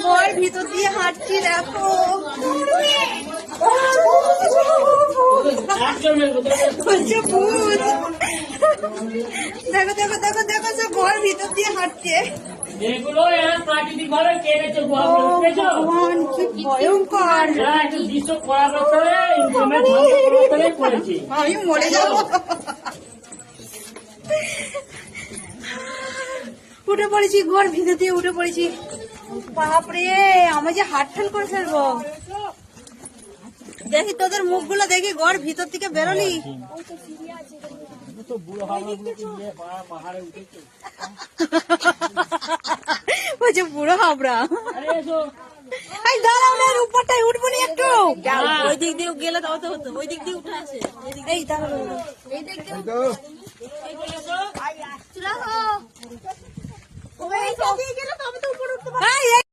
ঘর ভিতর দিয়ে হাঁটছি দেখো। বলছে ভূত। দেখো দেখো দেখো দেখো সে ঘর ভিতর দিয়ে হাঁটছে। প্রাকৃতিক ভাবে ভগবান কি ভয়ঙ্কর, আমি মরে যাবো। উঠে পড়েছি, ঘর ভিতর দিয়ে উঠে পড়েছি। বাপরে আমি যে হাতঠাল করে ফেলবো। দেখি তোদের মুখগুলো দেখি, ঘর ভিতর থেকে বেরোলি। বলছে বুড়ো হাবড়া। দাঁড়াও না, উপরটাই উঠবো নি একটু। ওই দিক দিয়ে গেলে তাও তো হতো, ওই দিক দিয়ে উঠে আসে। এই দাঁড়াও, এই দিক দিয়ে